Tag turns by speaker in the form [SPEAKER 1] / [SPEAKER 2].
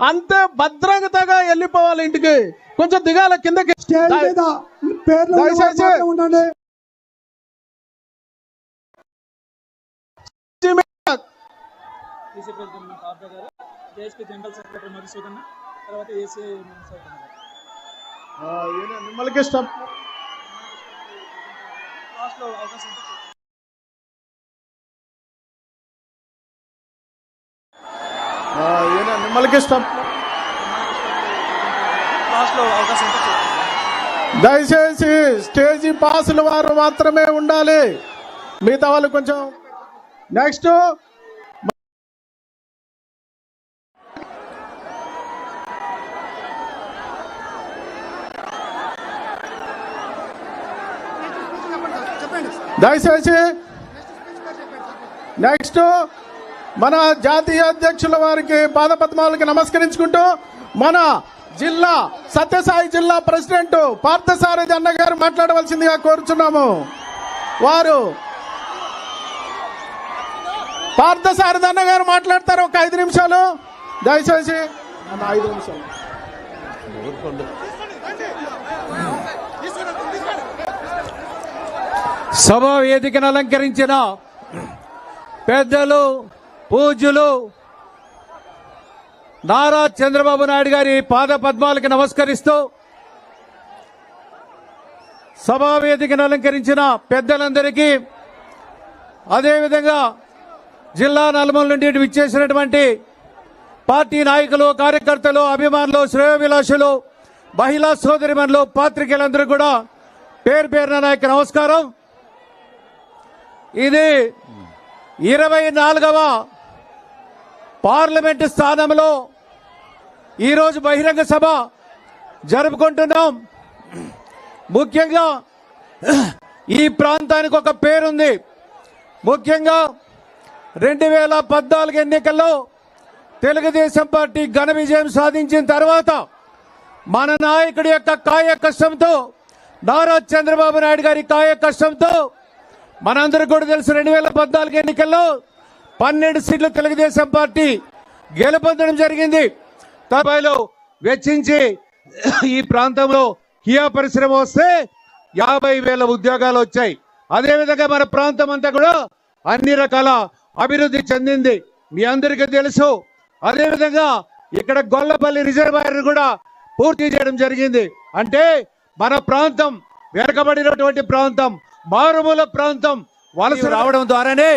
[SPEAKER 1] అంతే భద్రంగా వెళ్ళిపోవాలి ఇంటికి. కొంచెం దిగాల కిందకి. దయచేసి మిమ్మల్ని ఇష్టం మిమ్మల్కి ఇష్టం. దయచేసి స్టేజీ పాసుల వారు మాత్రమే ఉండాలి, మిగతా వాళ్ళు కొంచెం. నెక్స్ట్ దయచేసి నెక్స్ట్ మన జాతీయ అధ్యక్షుల వారికి పాదపద్మాలకి నమస్కరించుకుంటూ మన జిల్లా సత్యసాయి జిల్లా ప్రెసిడెంట్ పార్థసారథి అన్న గారు మాట్లాడవలసిందిగా కోరుచున్నాము. వారు పార్థసారథి అన్న గారు మాట్లాడతారు ఒక 5 నిమిషాలు. దయచేసి 5 నిమిషాలు.
[SPEAKER 2] సభా వేదికను అలంకరించిన పెద్దలు పూజ్యులు నారా చంద్రబాబు నాయుడు గారి పాద పద్మాలకు నమస్కరిస్తూ, సభా వేదికను అలంకరించిన పెద్దలందరికీ, అదేవిధంగా జిల్లా నలుమూల నుండి విచ్చేసినటువంటి పార్టీ నాయకులు, కార్యకర్తలు, అభిమానులు, శ్రేయోభిలాషులు, మహిళా సోదరిమణులు, పాత్రికేయులందరూ కూడా పేరు పేరున నా యొక్క నమస్కారం. ఇది 24వ పార్లమెంటు స్థానంలో ఈరోజు బహిరంగ సభ జరుపుకుంటున్నాం. ముఖ్యంగా ఈ ప్రాంతానికి ఒక పేరుంది. ముఖ్యంగా 2014 ఎన్నికల్లో తెలుగుదేశం పార్టీ ఘన విజయం సాధించిన తర్వాత మన నాయకుడి యొక్క కాయ కష్టంతో, నారా చంద్రబాబు నాయుడు గారి కాయ కష్టంతో మనందరికీ కూడా తెలుసు 2014 ఎన్నికల్లో 12 సీట్లు తెలుగుదేశం పార్టీ గెలుపొందడం జరిగింది. తపాయిలో వెచ్చించి ఈ ప్రాంతంలో కియా పరిశ్రమ వస్తే 50,000 ఉద్యోగాలు వచ్చాయి. అదేవిధంగా మన ప్రాంతం అంతా కూడా అన్ని రకాల అభివృద్ధి చెందింది, మీ అందరికీ తెలుసు. అదేవిధంగా ఇక్కడ గొల్లపల్లి రిజర్వాయర్ కూడా పూర్తి చేయడం జరిగింది. అంటే మన ప్రాంతం వెనకబడినటువంటి ప్రాంతం, మారుమూల ప్రాంతం వలస రావడం ద్వారానే